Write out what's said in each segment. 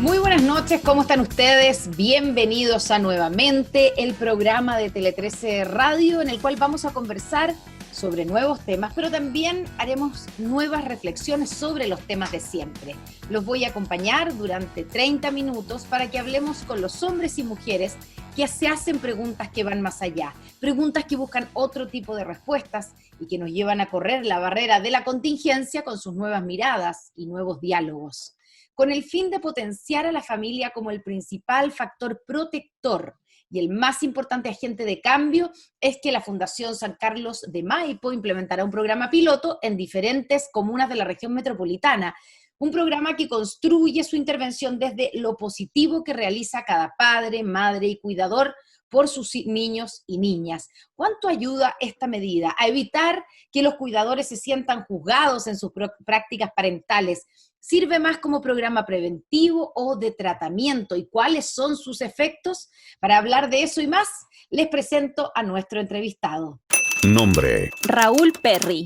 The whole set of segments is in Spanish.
Muy buenas noches, ¿cómo están ustedes? Bienvenidos a nuevamente el programa de Tele13 Radio, en el cual vamos a conversar sobre nuevos temas, pero también haremos nuevas reflexiones sobre los temas de siempre. Los voy a acompañar durante 30 minutos para que hablemos con los hombres y mujeres que se hacen preguntas que van más allá, preguntas que buscan otro tipo de respuestas y que nos llevan a correr la barrera de la contingencia con sus nuevas miradas y nuevos diálogos, con el fin de potenciar a la familia como el principal factor protector y el más importante agente de cambio. Es que la Fundación San Carlos de Maipo implementará un programa piloto en diferentes comunas de la región metropolitana, un programa que construye su intervención desde lo positivo que realiza cada padre, madre y cuidador por sus niños y niñas. ¿Cuánto ayuda esta medida a evitar que los cuidadores se sientan juzgados en sus prácticas parentales? ¿Sirve más como programa preventivo o de tratamiento? ¿Y cuáles son sus efectos? Para hablar de eso y más, les presento a nuestro entrevistado. Nombre: Raúl Perry.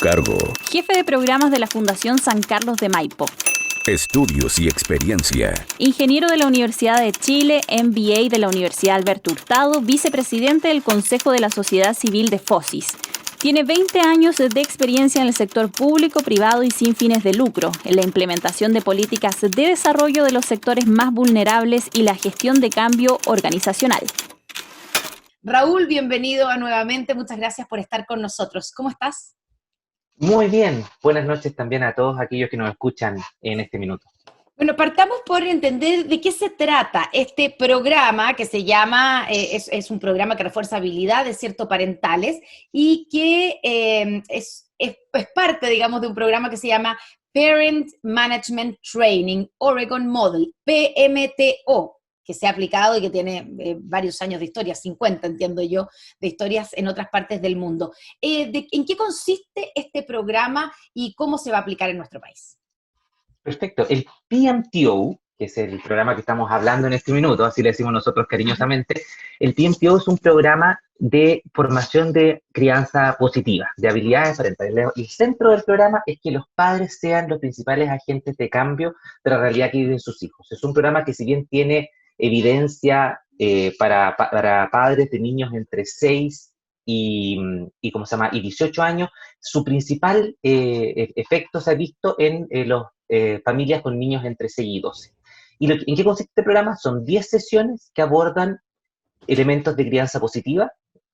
Cargo: Jefe de programas de la Fundación San Carlos de Maipo. Estudios y experiencia: Ingeniero de la Universidad de Chile, MBA de la Universidad Alberto Hurtado, vicepresidente del Consejo de la Sociedad Civil de FOSIS. Tiene 20 años de experiencia en el sector público, privado y sin fines de lucro, en la implementación de políticas de desarrollo de los sectores más vulnerables y la gestión de cambio organizacional. Raúl, bienvenido nuevamente. Muchas gracias por estar con nosotros. ¿Cómo estás? Muy bien, buenas noches también a todos aquellos que nos escuchan en este minuto. Bueno, partamos por entender de qué se trata este programa que se llama, es un programa que refuerza habilidades, ¿cierto?, parentales, y que es parte, digamos, de un programa que se llama Parent Management Training Oregon Model, PMTO, que se ha aplicado y que tiene varios años de historia, 50, entiendo yo, de historias en otras partes del mundo. ¿En qué consiste este programa y cómo se va a aplicar en nuestro país? Perfecto, el PMTO, que es el programa que estamos hablando en este minuto, así le decimos nosotros cariñosamente, el PMTO es un programa de formación de crianza positiva, de habilidades parentales. El centro del programa es que los padres sean los principales agentes de cambio de la realidad que viven sus hijos. Es un programa que, si bien tiene evidencia para padres de niños entre 6 ¿cómo se llama?, y 18 años, su principal efecto se ha visto en los familias con niños entre 6 y 12. ¿En qué consiste este programa? Son 10 sesiones que abordan elementos de crianza positiva.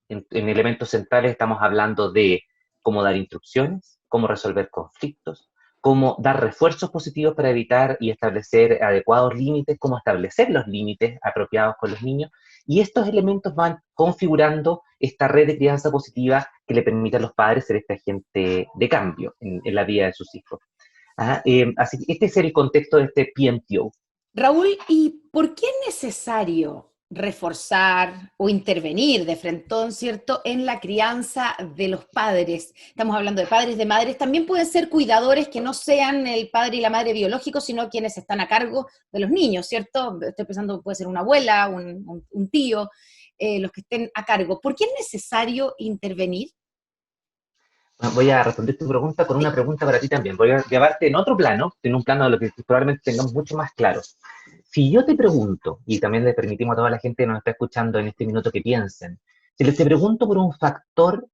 En elementos centrales estamos hablando de cómo dar instrucciones, cómo resolver conflictos, cómo dar refuerzos positivos para evitar y establecer adecuados límites, cómo establecer los límites apropiados con los niños. Y estos elementos van configurando esta red de crianza positiva que le permite a los padres ser este agente de cambio en la vida de sus hijos. Así que este es el contexto de este PMTO. Raúl, ¿y por qué es necesario reforzar o intervenir de frentón, ¿cierto?, en la crianza de los padres? Estamos hablando de padres, de madres, también pueden ser cuidadores que no sean el padre y la madre biológicos, sino quienes están a cargo de los niños, ¿cierto? Estoy pensando, puede ser una abuela, un tío, los que estén a cargo. ¿Por qué es necesario intervenir? Voy a responder tu pregunta con una pregunta para ti también. Voy a llevarte en otro plano, en un plano de lo que probablemente tengamos mucho más claro. Si yo te pregunto, y también le permitimos a toda la gente que nos está escuchando en este minuto que piensen, si les te pregunto por un factor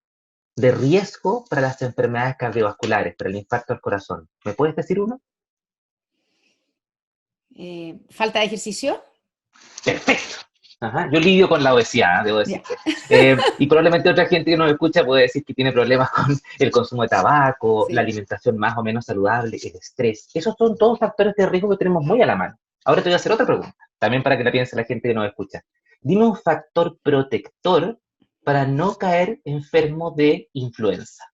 de riesgo para las enfermedades cardiovasculares, para el infarto al corazón, ¿me puedes decir uno? ¿Falta de ejercicio? Perfecto. Ajá. Yo lidio con la obesidad, debo decirte. Y probablemente otra gente que nos escucha puede decir que tiene problemas con el consumo de tabaco, Sí. la alimentación más o menos saludable, el estrés. Esos son todos factores de riesgo que tenemos muy a la mano. Ahora te voy a hacer otra pregunta, también para que la piense la gente que nos escucha. Dime un factor protector para no caer enfermo de influenza.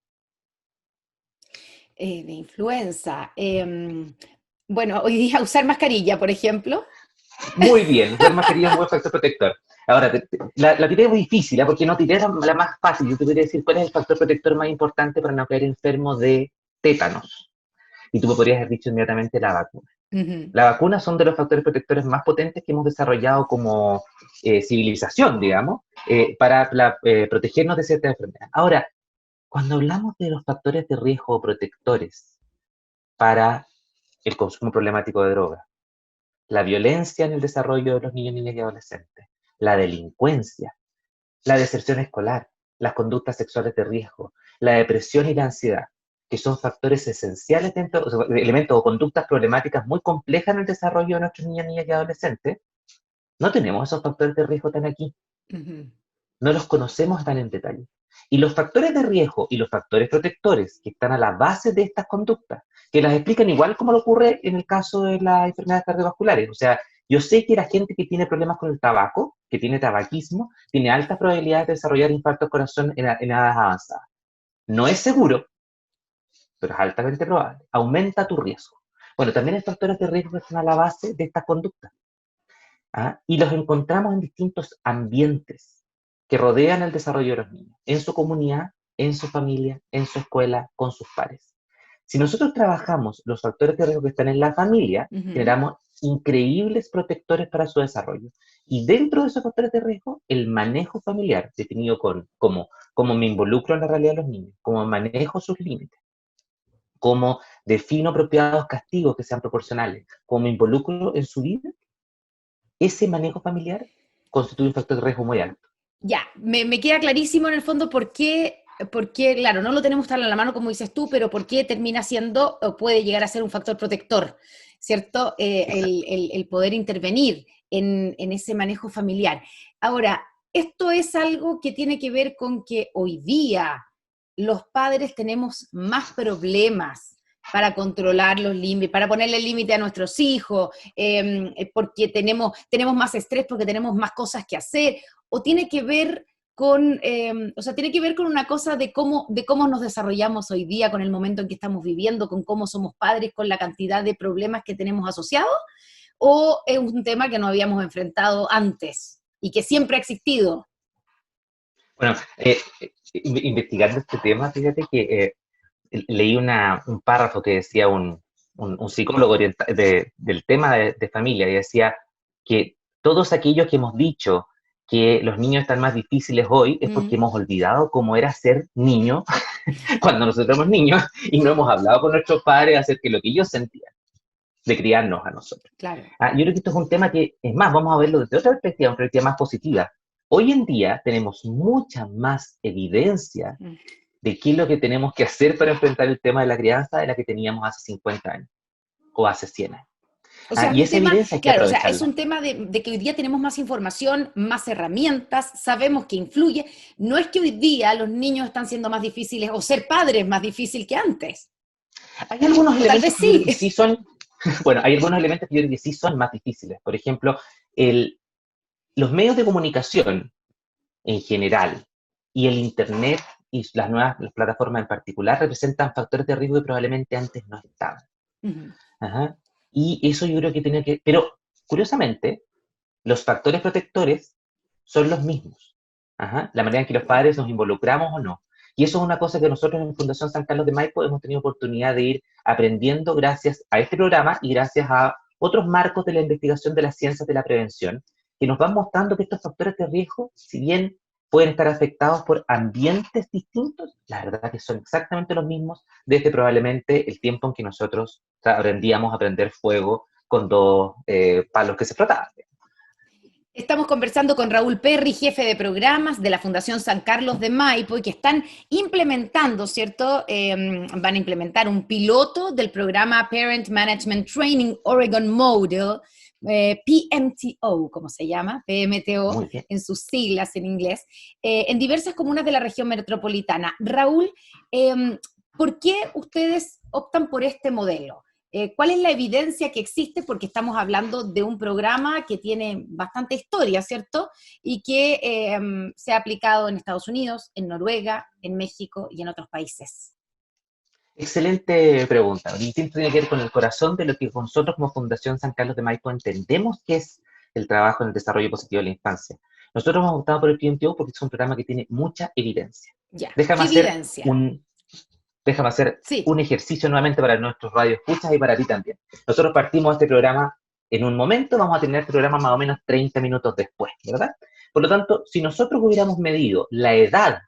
De influenza. Bueno, hoy día usar mascarilla, por ejemplo. Muy bien, usar mascarilla es un buen factor protector. Ahora, la tiré muy difícil, ¿eh? Porque no tiré la más fácil. Yo te podría decir cuál es el factor protector más importante para no caer enfermo de tétanos. Y tú me podrías haber dicho inmediatamente la vacuna. Uh-huh. Las vacunas son de los factores protectores más potentes que hemos desarrollado como civilización, digamos, para protegernos de ciertas enfermedades. Ahora, cuando hablamos de los factores de riesgo protectores para el consumo problemático de drogas, la violencia en el desarrollo de los niños, niñas y adolescentes, la delincuencia, la deserción escolar, las conductas sexuales de riesgo, la depresión y la ansiedad, que son factores esenciales dentro, o sea, elementos o conductas problemáticas muy complejas en el desarrollo de nuestros niños, niñas y adolescentes, no tenemos esos factores de riesgo tan aquí. No los conocemos tan en detalle. Y los factores de riesgo y los factores protectores que están a la base de estas conductas, que las explican igual como lo ocurre en el caso de las enfermedades cardiovasculares. O sea, yo sé que la gente que tiene problemas con el tabaco, que tiene tabaquismo, tiene altas probabilidades de desarrollar infarto al corazón en edades avanzadas. No es seguro, pero es altamente probable. Aumenta tu riesgo. Bueno, también hay factores de riesgo que están a la base de estas conductas. ¿Ah? Y los encontramos en distintos ambientes que rodean el desarrollo de los niños, en su comunidad, en su familia, en su escuela, con sus pares. Si nosotros trabajamos los factores de riesgo que están en la familia, generamos increíbles protectores para su desarrollo. Y dentro de esos factores de riesgo, el manejo familiar, definido como me involucro en la realidad de los niños, cómo manejo sus límites, cómo defino apropiados castigos que sean proporcionales, cómo me involucro en su vida, ese manejo familiar constituye un factor de riesgo muy alto. Ya, me queda clarísimo en el fondo por qué, claro, no lo tenemos tan a la mano como dices tú, pero por qué termina siendo o puede llegar a ser un factor protector, ¿cierto? El poder intervenir en ese manejo familiar. Ahora, esto es algo que tiene que ver con que hoy día los padres tenemos más problemas para controlar los límites, para ponerle límite a nuestros hijos, porque tenemos más estrés, porque tenemos más cosas que hacer, o tiene que ver con, tiene que ver con una cosa de cómo nos desarrollamos hoy día, con el momento en que estamos viviendo, con cómo somos padres, con la cantidad de problemas que tenemos asociados, o es un tema que no habíamos enfrentado antes y que siempre ha existido. Bueno, investigando este tema, fíjate que leí un párrafo que decía un psicólogo del tema de familia, y decía que todos aquellos que hemos dicho que los niños están más difíciles hoy es porque hemos olvidado cómo era ser niño cuando nosotros éramos niños y no hemos hablado con nuestros padres acerca de lo que ellos sentían de criarnos a nosotros. Claro. Yo creo que esto es un tema que, es más, vamos a verlo desde otra perspectiva, una perspectiva más positiva. Hoy en día tenemos mucha más evidencia de qué es lo que tenemos que hacer para enfrentar el tema de la crianza de la que teníamos hace 50 años o hace 100 años. O sea, Y esa evidencia hay que aprovecharla. O sea, es un tema de que hoy día tenemos más información, más herramientas, sabemos que influye. No es que hoy día los niños están siendo más difíciles o ser padres más difícil que antes. Hay algunos elementos sí. Que sí son, bueno, hay algunos elementos que yo creo que sí son más difíciles. Por ejemplo, los medios de comunicación en general y el Internet y las plataformas en particular representan factores de riesgo que probablemente antes no estaban. Ajá. Y eso yo creo que tiene que... Pero, curiosamente, los factores protectores son los mismos. Ajá. La manera en que los padres nos involucramos o no. Y eso es una cosa que nosotros en Fundación San Carlos de Maipo hemos tenido oportunidad de ir aprendiendo gracias a este programa y gracias a otros marcos de la investigación de las ciencias de la prevención, que nos van mostrando que estos factores de riesgo, si bien pueden estar afectados por ambientes distintos, la verdad que son exactamente los mismos desde probablemente el tiempo en que nosotros aprendíamos a prender fuego con dos palos que se frotaban. Estamos conversando con Raúl Perry, jefe de programas de la Fundación San Carlos de Maipo, y que están implementando, ¿cierto? Van a implementar un piloto del programa Parent Management Training Oregon Model, PMTO, como se llama, PMTO en sus siglas en inglés, en diversas comunas de la región metropolitana. Raúl, ¿por qué ustedes optan por este modelo? ¿Cuál es la evidencia que existe? Porque estamos hablando de un programa que tiene bastante historia, ¿cierto? Y que se ha aplicado en Estados Unidos, en Noruega, en México y en otros países. Excelente pregunta. Y tiene que ver con el corazón de lo que nosotros como Fundación San Carlos de Maipo entendemos que es el trabajo en el desarrollo positivo de la infancia. Nosotros hemos optado por el PMTO porque es un programa que tiene mucha evidencia. Ya, Déjame hacer sí. un ejercicio nuevamente para nuestros radioescuchas y para ti también. Nosotros partimos este programa en un momento, vamos a tener este programa más o menos 30 minutos después, ¿verdad? Por lo tanto, si nosotros hubiéramos medido la edad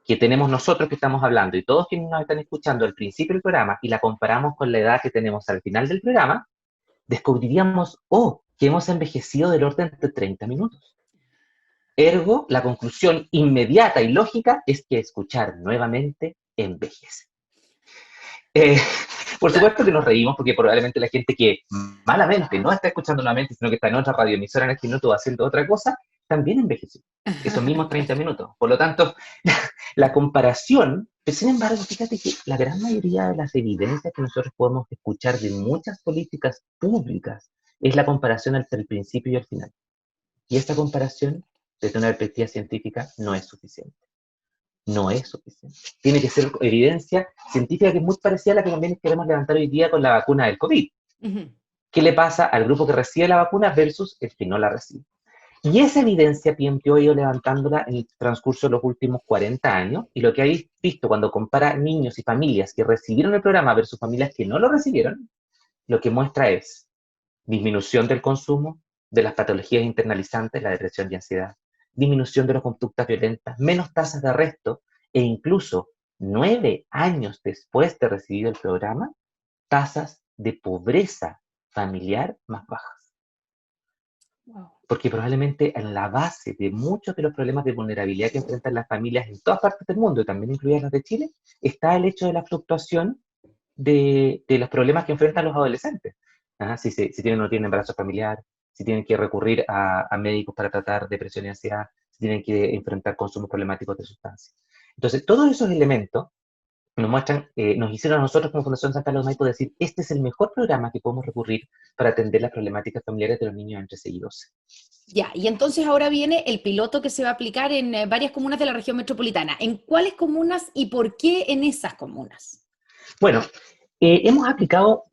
que tenemos nosotros que estamos hablando y todos quienes nos están escuchando al principio del programa y la comparamos con la edad que tenemos al final del programa, descubriríamos, que hemos envejecido del orden de 30 minutos. Ergo, la conclusión inmediata y lógica es que escuchar nuevamente envejece. Eh, por supuesto que nos reímos porque probablemente la gente que malamente no está escuchando nuevamente, sino que está en otra radioemisora en este minuto haciendo otra cosa, también envejeció esos mismos 30 minutos. Por lo tanto, la comparación, pero sin embargo, fíjate que la gran mayoría de las evidencias que nosotros podemos escuchar de muchas políticas públicas es la comparación entre el principio y el final. Y esta comparación, desde una perspectiva científica, no es suficiente. No es suficiente. Tiene que ser evidencia científica que es muy parecida a la que también queremos levantar hoy día con la vacuna del COVID. ¿Qué le pasa al grupo que recibe la vacuna versus el que no la recibe? Y esa evidencia PMTO ha ido levantándola en el transcurso de los últimos 40 años, y lo que hay visto cuando compara niños y familias que recibieron el programa versus familias que no lo recibieron, lo que muestra es disminución del consumo, de las patologías internalizantes, la depresión y ansiedad, disminución de las conductas violentas, menos tasas de arresto, e incluso 9 años después de recibido el programa, tasas de pobreza familiar más bajas. Wow. Porque probablemente en la base de muchos de los problemas de vulnerabilidad que enfrentan las familias en todas partes del mundo, y también incluidas las de Chile, está el hecho de la fluctuación de los problemas que enfrentan los adolescentes. Si tienen o no tienen embarazo familiar, si tienen que recurrir a médicos para tratar depresión y ansiedad, si tienen que enfrentar consumos problemáticos de sustancias. Entonces, todos esos elementos nos muestran, nos hicieron a nosotros como Fundación San Carlos de Maipo decir, este es el mejor programa que podemos recurrir para atender las problemáticas familiares de los niños entre 6 y 12. Ya, y entonces ahora viene el piloto que se va a aplicar en varias comunas de la región metropolitana. ¿En cuáles comunas y por qué en esas comunas? Bueno, aplicamos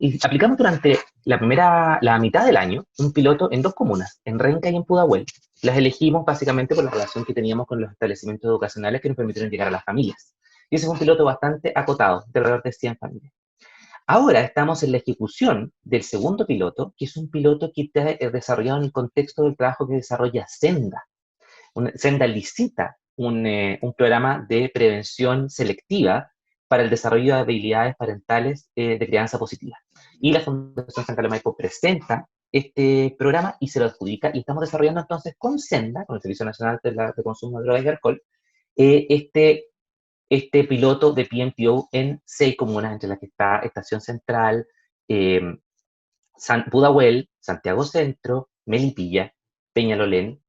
durante la mitad del año un piloto en 2 comunas, en Renca y en Pudahuel. Las elegimos básicamente por la relación que teníamos con los establecimientos educacionales que nos permitieron llegar a las familias. Y ese fue un piloto bastante acotado, de alrededor de 100 familias. Ahora estamos en la ejecución del segundo piloto, que es un piloto que está desarrollado en el contexto del trabajo que desarrolla Senda. Senda licita un programa de prevención selectiva para el desarrollo de habilidades parentales de crianza positiva. Y la Fundación San Carlos de Maipo presenta este programa y se lo adjudica, y estamos desarrollando entonces con Senda, con el Servicio Nacional de Consumo de Drogas y Alcohol, este piloto de PMPO en 6 comunas, entre las que está Estación Central, Pudahuel, Santiago Centro, Melipilla, Peñalolén.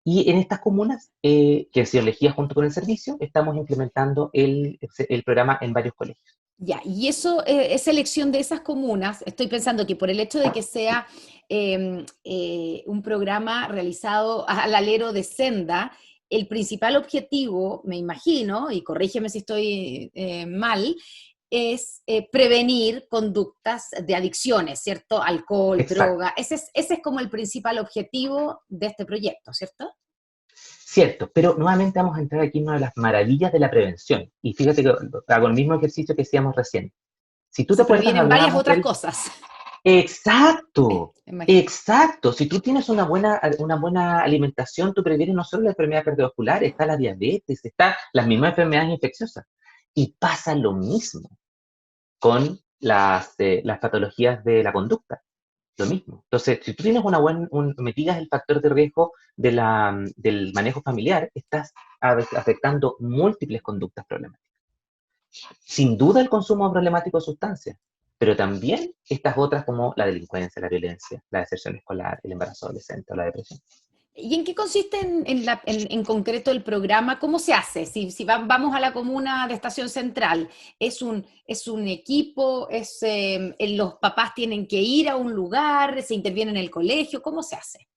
Y en estas comunas, que han sido elegidas junto con el servicio, estamos implementando el programa en varios colegios. Ya, y eso, esa elección de esas comunas, estoy pensando que por el hecho de que sea un programa realizado al alero de Senda, el principal objetivo, me imagino, y corrígeme si estoy mal, es prevenir conductas de adicciones, ¿cierto? Alcohol, Exacto. droga. Ese es como el principal objetivo de este proyecto, ¿cierto? Cierto, pero nuevamente vamos a entrar aquí en una de las maravillas de la prevención. Y fíjate que hago el mismo ejercicio que hacíamos recién. Si tú te Se acuerdas, previenen varias hablábamos otras del... cosas. Exacto, Imagino. exacto. Si tú tienes una buena alimentación, tú previenes no solo la enfermedad cardiovascular, está la diabetes, está las mismas enfermedades infecciosas. Y pasa lo mismo con las patologías de la conducta. Lo mismo. Entonces, si tú tienes mitigas el factor de riesgo del manejo familiar, estás afectando múltiples conductas problemáticas. Sin duda el consumo problemático de sustancias, pero también estas otras como la delincuencia, la violencia, la deserción escolar, el embarazo adolescente o la depresión. ¿Y en qué consiste en concreto el programa? ¿Cómo se hace? Si vamos a la comuna de Estación Central, ¿es un equipo? ¿Los papás tienen que ir a un lugar? ¿Se interviene en el colegio? ¿Cómo se hace?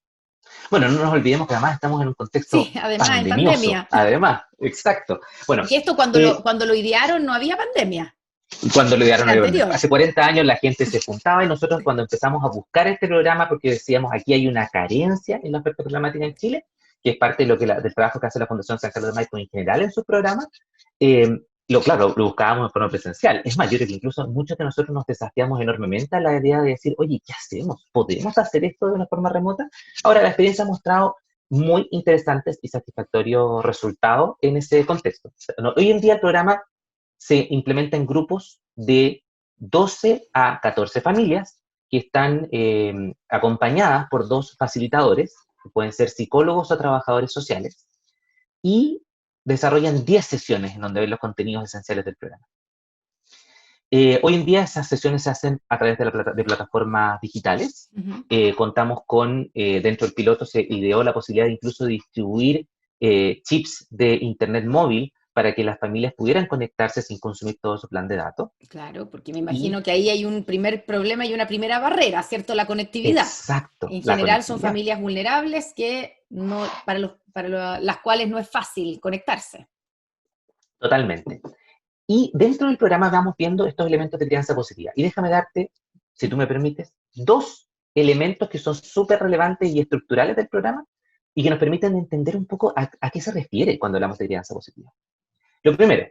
Bueno, no nos olvidemos que además estamos en un contexto Sí, además en pandemioso. pandemia. Además, exacto. Bueno, Porque esto cuando lo idearon no había pandemia. Cuando lo idearon, Anterior. hace 40 años la gente se juntaba y nosotros cuando empezamos a buscar este programa, porque decíamos aquí hay una carencia en la oferta programática en Chile, que es parte de del trabajo que hace la Fundación San Carlos de Maipo en general en sus programas, lo buscábamos de forma presencial. Es mayor que incluso muchos de nosotros nos desafiamos enormemente a la idea de decir, oye, ¿qué hacemos? ¿Podemos hacer esto de una forma remota? Ahora, la experiencia ha mostrado muy interesantes y satisfactorios resultados en ese contexto. Hoy en día el programa se implementa en grupos de 12 a 14 familias que están acompañadas por 2 facilitadores, que pueden ser psicólogos o trabajadores sociales, y desarrollan 10 sesiones en donde ven los contenidos esenciales del programa. Hoy en día esas sesiones se hacen a través de plataformas digitales. Contamos con, dentro del piloto se ideó la posibilidad incluso de distribuir chips de internet móvil para que las familias pudieran conectarse sin consumir todo su plan de datos. Claro, porque me imagino que ahí hay un primer problema y una primera barrera, ¿cierto? La conectividad. Exacto. En general son familias vulnerables que no, para las cuales no es fácil conectarse. Totalmente. Y dentro del programa vamos viendo estos elementos de crianza positiva. Y déjame darte, si tú me permites, 2 elementos que son súper relevantes y estructurales del programa y que nos permiten entender un poco a qué se refiere cuando hablamos de crianza positiva. Lo primero,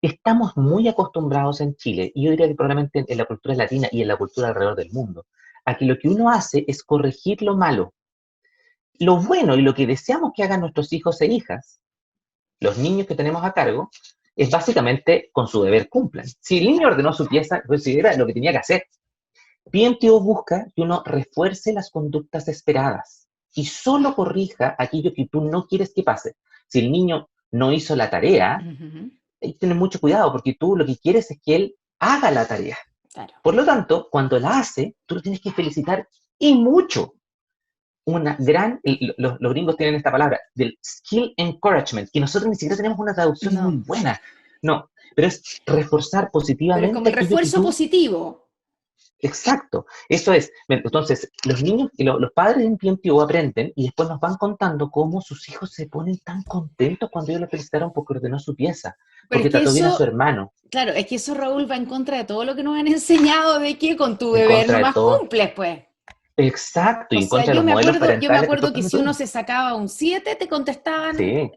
estamos muy acostumbrados en Chile, y yo diría que probablemente en la cultura latina y en la cultura alrededor del mundo, a que lo que uno hace es corregir lo malo. Lo bueno y lo que deseamos que hagan nuestros hijos e hijas, los niños que tenemos a cargo, es básicamente con su deber cumplan. Si el niño ordenó su pieza, pues era lo que tenía que hacer. PMTO busca que uno refuerce las conductas esperadas y solo corrija aquello que tú no quieres que pase. Si el niño no hizo la tarea, hay que tener mucho cuidado porque tú lo que quieres es que él haga la tarea. Claro. Por lo tanto, cuando la hace, tú lo tienes que felicitar y mucho. Los gringos tienen esta palabra, del skill encouragement, que nosotros ni siquiera tenemos una traducción muy buena. No, pero es reforzar positivamente. Pero es como el refuerzo positivo. Exacto, eso es. Entonces, los niños y los padres en PMTO aprenden y después nos van contando cómo sus hijos se ponen tan contentos cuando ellos lo felicitaron porque ordenó su pieza, porque trató bien a su hermano. Claro, es que eso, Raúl, va en contra de todo lo que nos han enseñado de que con tu deber nomás cumples, pues. Exacto, y en contra de los modelos parentales. Yo me acuerdo que si uno se sacaba un 7, te contestaban, en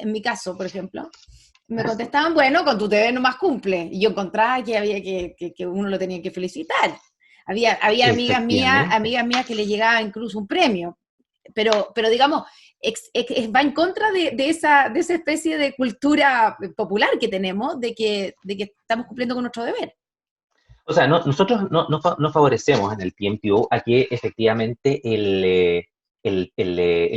mi caso, por ejemplo, me contestaban, bueno, con tu deber nomás cumple. Y yo encontraba que había que uno lo tenía que felicitar. Había amigas mías que le llegaba incluso un premio. Pero digamos, va en contra de esa especie de cultura popular que tenemos, de que estamos cumpliendo con nuestro deber. O sea, nosotros no favorecemos en el PMTO a que efectivamente el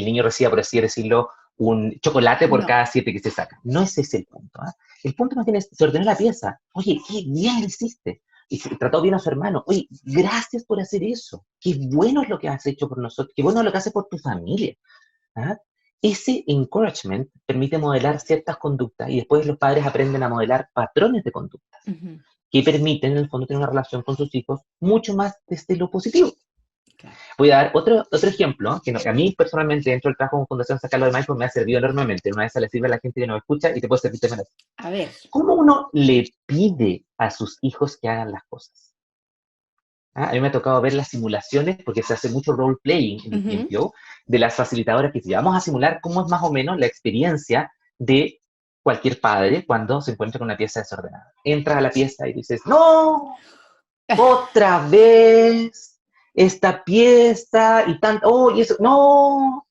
niño reciba, por así decirlo, un chocolate por cada 7 que se saca. No ese es el punto. El punto más bien es, se ordenó la pieza. Oye, qué bien lo hiciste. Y se trató bien a su hermano. Oye, gracias por hacer eso. Qué bueno es lo que has hecho por nosotros. Qué bueno es lo que haces por tu familia. Ese encouragement permite modelar ciertas conductas y después los padres aprenden a modelar patrones de conductas que permiten, en el fondo, tener una relación con sus hijos mucho más desde lo positivo. Claro. Voy a dar otro ejemplo, que a mí personalmente, dentro del trabajo con Fundación San Carlos de Maipo, me ha servido enormemente. Una vez le sirve a la gente que nos escucha y te puede servir también. A ver. ¿Cómo uno le pide a sus hijos que hagan las cosas? A mí me ha tocado ver las simulaciones, porque se hace mucho role-playing en el PMTO, de las facilitadoras que si vamos a simular cómo es más o menos la experiencia de cualquier padre cuando se encuentra con una pieza desordenada. Entras a la pieza y dices, ¡no! ¡Otra vez! Esta pieza y tanto... ¡Oh, y eso! ¡No!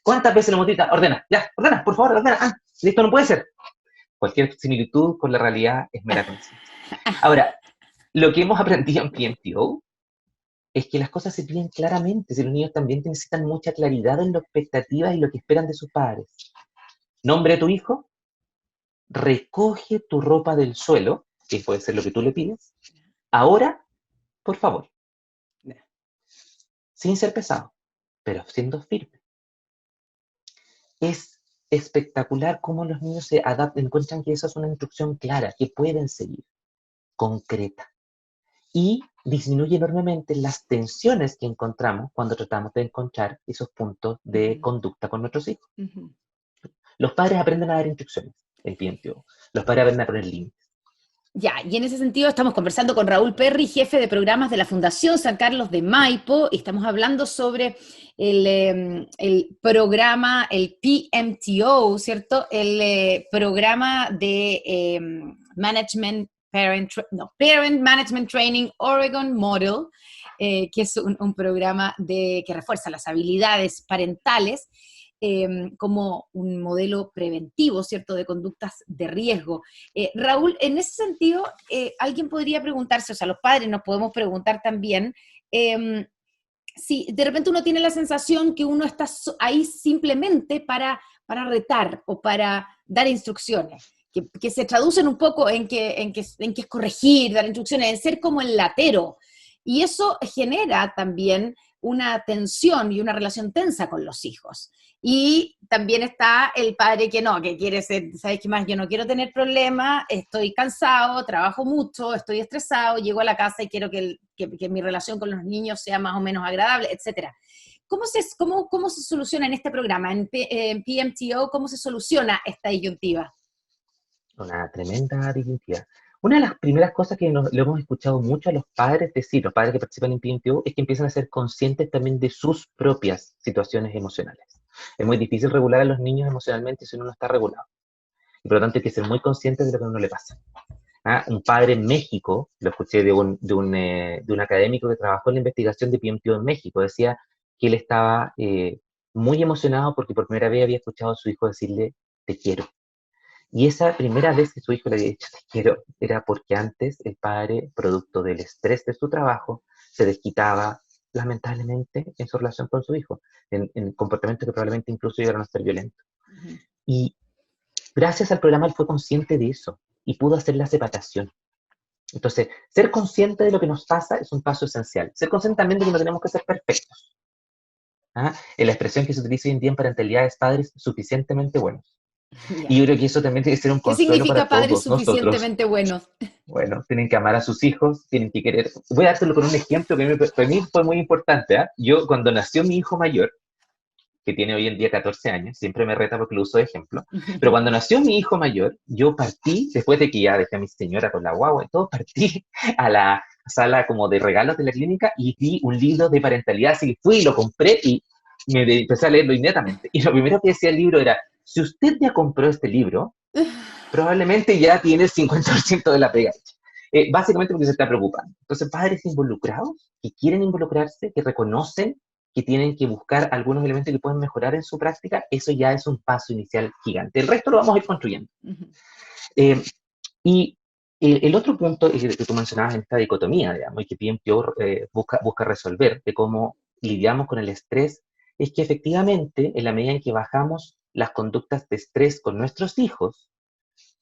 ¿Cuántas veces lo hemos dicho? Ordena, ya, ordena, por favor, ordena. Listo, no puede ser. Cualquier similitud con la realidad es mera coincidencia. Ahora, lo que hemos aprendido en PMTO es que las cosas se piden claramente. Si los niños también necesitan mucha claridad en las expectativas y lo que esperan de sus padres. Nombre de tu hijo. Recoge tu ropa del suelo, que puede ser lo que tú le pides, ahora, por favor. Sin ser pesado, pero siendo firme. Es espectacular cómo los niños se adaptan, encuentran que eso es una instrucción clara, que pueden seguir, concreta. Y disminuye enormemente las tensiones que encontramos cuando tratamos de encontrar esos puntos de conducta con nuestros hijos. Los padres aprenden a dar instrucciones. El PMTO. Los padres aprenden a poner límites. Ya, y en ese sentido estamos conversando con Raúl Perry, jefe de programas de la Fundación San Carlos de Maipo, y estamos hablando sobre el programa, el PMTO, ¿cierto? El programa de Parent Management Training Oregon Model, que es un programa que refuerza las habilidades parentales. como un modelo preventivo, ¿cierto?, de conductas de riesgo. Raúl, en ese sentido, alguien podría preguntarse, o sea, los padres nos podemos preguntar también, si de repente uno tiene la sensación que uno está ahí simplemente para retar o para dar instrucciones, que se traducen un poco en que es corregir, dar instrucciones, en ser como el latero. Y eso genera también una tensión y una relación tensa con los hijos. Y también está el padre que no, que quiere ser, ¿sabes qué más? Yo no quiero tener problemas, estoy cansado, trabajo mucho, estoy estresado, llego a la casa y quiero que mi relación con los niños sea más o menos agradable, etcétera. ¿Cómo se soluciona en este programa, en PMTO, cómo se soluciona esta disyuntiva? Una tremenda disyuntiva. Una de las primeras cosas que lo hemos escuchado mucho a los padres decir, los padres que participan en PMTO, es que empiezan a ser conscientes también de sus propias situaciones emocionales. Es muy difícil regular a los niños emocionalmente si uno no está regulado. Y por lo tanto hay que ser muy consciente de lo que a uno le pasa. Un padre en México, lo escuché de un académico que trabajó en la investigación de PMTO en México, decía que él estaba muy emocionado porque por primera vez había escuchado a su hijo decirle, te quiero. Y esa primera vez que su hijo le había dicho te quiero, era porque antes el padre, producto del estrés de su trabajo, se desquitaba lamentablemente en su relación con su hijo, en comportamientos que probablemente incluso llegaron a ser violentos. Uh-huh. Y gracias al programa él fue consciente de eso y pudo hacer la separación. Entonces, ser consciente de lo que nos pasa es un paso esencial. Ser consciente también de que no tenemos que ser perfectos. En la expresión que se utiliza hoy en día en parentalidad es padres suficientemente buenos. Yeah. Y yo creo que eso también tiene que ser un ¿Qué consuelo significa para padres todos nosotros. suficientemente buenos? Bueno, tienen que amar a sus hijos, tienen que querer. Voy a dárselo con un ejemplo que para mí fue muy importante. Yo, cuando nació mi hijo mayor, que tiene hoy en día 14 años, siempre me reta porque lo uso de ejemplo, pero cuando nació mi hijo mayor, yo partí, después de que ya dejé a mi señora con la guagua y todo, partí a la sala como de regalos de la clínica y vi un libro de parentalidad, así que fui y lo compré y empecé a leerlo inmediatamente. Y lo primero que decía el libro era, si usted ya compró este libro, probablemente ya tiene el 50% de la pega hecha. Básicamente porque se está preocupando. Entonces, padres involucrados, que quieren involucrarse, que reconocen que tienen que buscar algunos elementos que pueden mejorar en su práctica, eso ya es un paso inicial gigante. El resto lo vamos a ir construyendo. Uh-huh. Y el otro punto que tú mencionabas en esta dicotomía, digamos, y que PMTO busca resolver, de cómo lidiamos con el estrés, es que efectivamente, en la medida en que bajamos las conductas de estrés con nuestros hijos,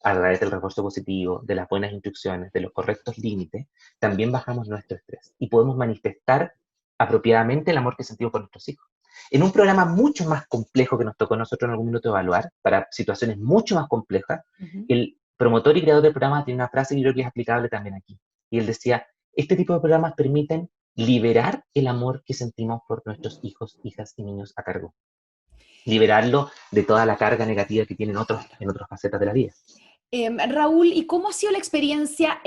a través del refuerzo positivo, de las buenas instrucciones, de los correctos límites, también bajamos nuestro estrés y podemos manifestar apropiadamente el amor que sentimos por nuestros hijos. En un programa mucho más complejo que nos tocó a nosotros en algún minuto evaluar, para situaciones mucho más complejas, uh-huh, el promotor y creador del programa tiene una frase que yo creo que es aplicable también aquí. Y él decía, este tipo de programas permiten liberar el amor que sentimos por nuestros hijos, hijas y niños a cargo. Liberarlo de toda la carga negativa que tienen en otras facetas de la vida. Raúl, ¿y cómo ha sido la experiencia?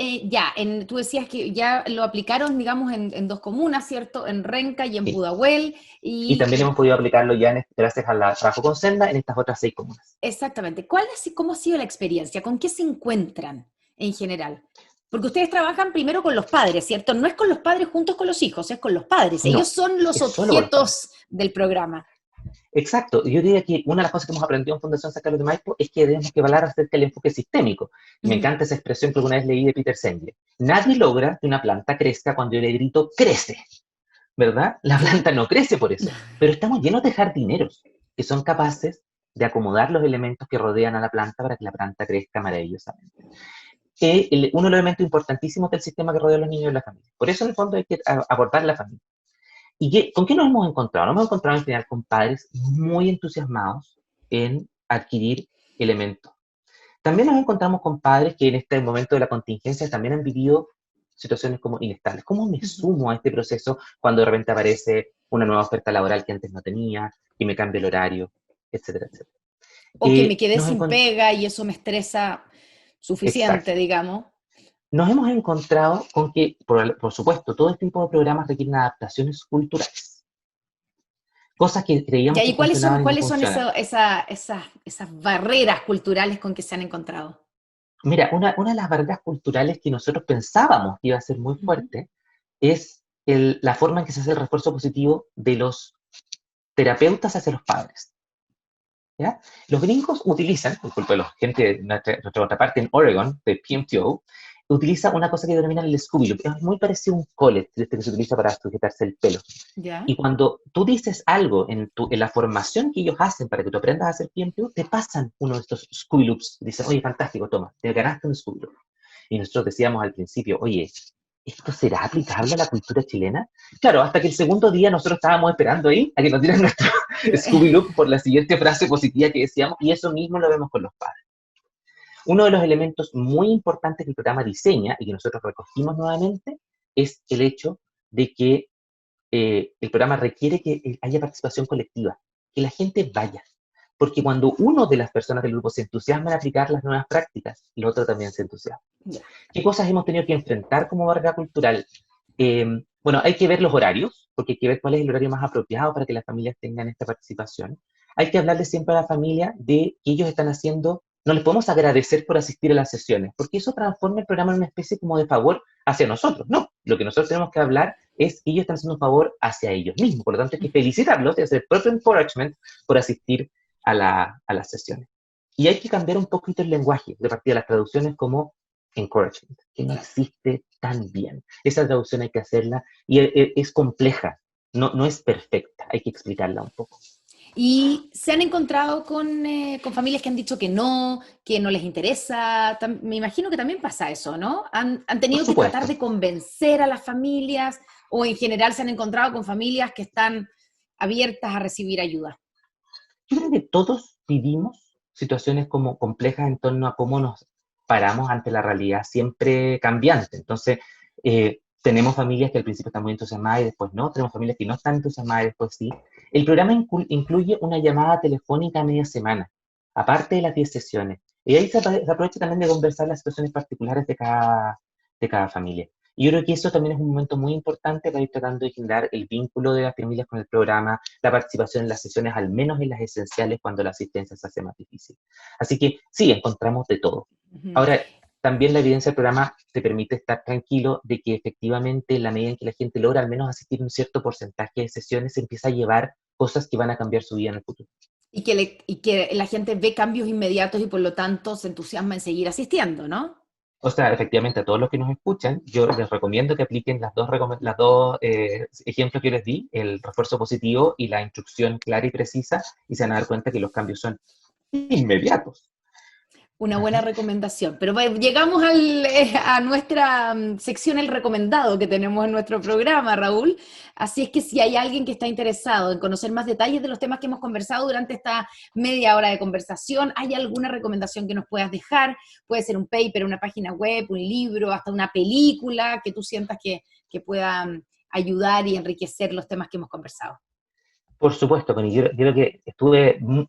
Tú decías que ya lo aplicaron, digamos, en dos comunas, ¿cierto? En Renca y en Sí. Pudahuel. Y también hemos podido aplicarlo ya gracias al trabajo con Senda en estas otras 6 comunas. Exactamente. ¿Cómo ha sido la experiencia? ¿Con qué se encuentran en general? Porque ustedes trabajan primero con los padres, ¿cierto? No es con los padres juntos con los hijos, es con los padres. Ellos son los objetos del programa. Exacto. Yo diría que una de las cosas que hemos aprendido en Fundación San Carlos de Maipo es que debemos que hablar acerca del enfoque sistémico. Y me encanta esa expresión que alguna vez leí de Peter Senge. Nadie logra que una planta crezca cuando yo le grito, ¡crece! ¿Verdad? La planta no crece por eso. Pero estamos llenos de jardineros que son capaces de acomodar los elementos que rodean a la planta para que la planta crezca maravillosamente. Uno de los elementos importantísimos del sistema que rodea a los niños es la familia. Por eso, en el fondo, hay que abordar la familia. ¿Y con qué nos hemos encontrado? Nos hemos encontrado en general con padres muy entusiasmados en adquirir elementos. También nos encontramos con padres que en este momento de la contingencia también han vivido situaciones como inestables. ¿Cómo me sumo a este proceso cuando de repente aparece una nueva oferta laboral que antes no tenía, y me cambia el horario, etcétera, etcétera? O que me quedé sin pega y eso me estresa suficiente, exacto, digamos. Nos hemos encontrado con que, por supuesto, todo este tipo de programas requieren adaptaciones culturales. Cosas que creíamos que funcionaban. ¿Cuáles son esas barreras culturales con que se han encontrado? Mira, una de las barreras culturales que nosotros pensábamos que iba a ser muy fuerte es la forma en que se hace el refuerzo positivo de los terapeutas hacia los padres. ¿ya? Los gringos utilizan, por culpa de la gente de nuestra contraparte en Oregon, de PMTO, utiliza una cosa que denominan el Scooby Loop. Es muy parecido a un collet, este que se utiliza para sujetarse el pelo. ¿Ya? Y cuando tú dices algo en la formación que ellos hacen para que tú aprendas a hacer PMTO, te pasan uno de estos Scooby Loops. Dicen, oye, fantástico, toma, te ganaste un Scooby Loop. Y nosotros decíamos al principio, oye, ¿esto será aplicable a la cultura chilena? Claro, hasta que el segundo día nosotros estábamos esperando ahí a que nos dieran nuestro Scooby-Doo por la siguiente frase positiva que decíamos, y eso mismo lo vemos con los padres. Uno de los elementos muy importantes que el programa diseña, y que nosotros recogimos nuevamente, es el hecho de que el programa requiere que haya participación colectiva, que la gente vaya. Porque cuando uno de las personas del grupo se entusiasma en aplicar las nuevas prácticas, el otro también se entusiasma. Ya. ¿Qué cosas hemos tenido que enfrentar como barrera cultural? Bueno, hay que ver los horarios, porque hay que ver cuál es el horario más apropiado para que las familias tengan esta participación. Hay que hablarle siempre a la familia de que ellos están haciendo, no les podemos agradecer por asistir a las sesiones, porque eso transforma el programa en una especie como de favor hacia nosotros. No, lo que nosotros tenemos que hablar es que ellos están haciendo un favor hacia ellos mismos. Por lo tanto, hay que felicitarlos y hacer el propio encouragement por asistir a las sesiones. Y hay que cambiar un poquito el lenguaje, de partida las traducciones como encouragement, que no existe tan bien. Esa traducción hay que hacerla y es compleja, no es perfecta, hay que explicarla un poco. ¿Y se han encontrado con familias que han dicho que no les interesa? Me imagino que también pasa eso, ¿no? ¿Han tenido que tratar de convencer a las familias o en general se han encontrado con familias que están abiertas a recibir ayuda? Yo creo que todos vivimos situaciones como complejas en torno a cómo nos paramos ante la realidad siempre cambiante. Entonces, tenemos familias que al principio están muy entusiasmadas y después no, tenemos familias que no están entusiasmadas y después sí. El programa incluye una llamada telefónica a media semana, aparte de las 10 sesiones. Y ahí se aprovecha también de conversar las situaciones particulares de cada familia. Y yo creo que eso también es un momento muy importante para ir tratando de generar el vínculo de las familias con el programa, la participación en las sesiones, al menos en las esenciales, cuando la asistencia se hace más difícil. Así que sí, encontramos de todo. Uh-huh. Ahora, también la evidencia del programa te permite estar tranquilo de que efectivamente, en la medida en que la gente logra al menos asistir a un cierto porcentaje de sesiones, se empieza a llevar cosas que van a cambiar su vida en el futuro. Y que la gente ve cambios inmediatos y por lo tanto se entusiasma en seguir asistiendo, ¿no? O sea, efectivamente, a todos los que nos escuchan, yo les recomiendo que apliquen las dos ejemplos que les di, el refuerzo positivo y la instrucción clara y precisa, y se van a dar cuenta que los cambios son inmediatos. Una buena recomendación. Pero llegamos a nuestra sección El Recomendado que tenemos en nuestro programa, Raúl. Así es que si hay alguien que está interesado en conocer más detalles de los temas que hemos conversado durante esta media hora de conversación, ¿hay alguna recomendación que nos puedas dejar? Puede ser un paper, una página web, un libro, hasta una película que tú sientas que pueda ayudar y enriquecer los temas que hemos conversado. Por supuesto, Connie, yo creo que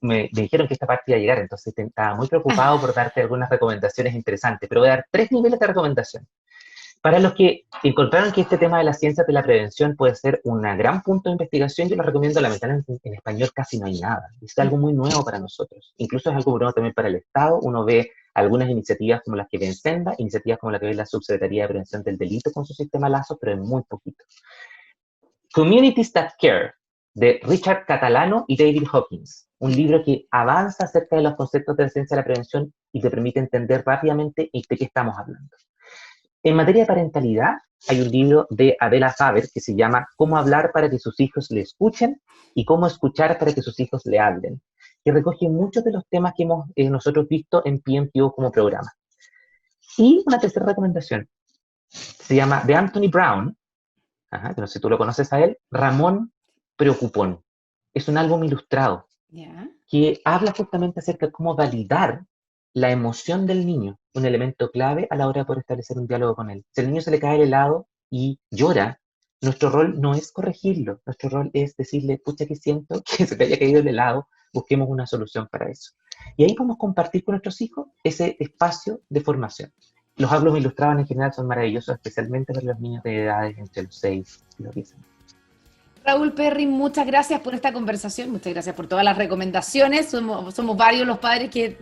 me dijeron que esta parte iba a llegar, entonces estaba muy preocupado por darte algunas recomendaciones interesantes, pero voy a dar 3 niveles de recomendación. Para los que encontraron que este tema de la ciencia de la prevención puede ser un gran punto de investigación, yo les recomiendo, lamentablemente en español casi no hay nada. Es algo muy nuevo para nosotros. Incluso es algo nuevo también para el Estado. Uno ve algunas iniciativas como las que ve en Senda, iniciativas como la que ve la Subsecretaría de Prevención del Delito con su sistema Lazo, pero en muy poquito. Communities That Care, de Richard Catalano y David Hawkins, un libro que avanza acerca de los conceptos de la ciencia de la prevención y te permite entender rápidamente de qué estamos hablando. En materia de parentalidad, hay un libro de Adela Faber que se llama Cómo hablar para que sus hijos le escuchen y cómo escuchar para que sus hijos le hablen, que recoge muchos de los temas que hemos nosotros visto en PMTO como programa. Y una tercera recomendación, se llama de Anthony Brown, que no sé si tú lo conoces a él, Ramón Preocupón. Es un álbum ilustrado que habla justamente acerca de cómo validar la emoción del niño, un elemento clave a la hora de poder establecer un diálogo con él. Si al niño se le cae el helado y llora, nuestro rol no es corregirlo, nuestro rol es decirle, pucha, que siento que se te haya caído el helado, busquemos una solución para eso. Y ahí podemos compartir con nuestros hijos ese espacio de formación. Los álbumes ilustrados en general son maravillosos, especialmente para los niños de edades entre los 6 y los 10 años. Raúl Perry, muchas gracias por esta conversación, muchas gracias por todas las recomendaciones. Somos varios los padres que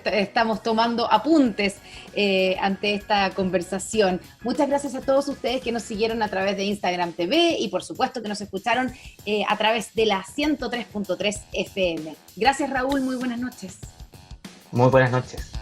estamos tomando apuntes ante esta conversación. Muchas gracias a todos ustedes que nos siguieron a través de Instagram TV y por supuesto que nos escucharon a través de la 103.3 FM. Gracias, Raúl, muy buenas noches. Muy buenas noches.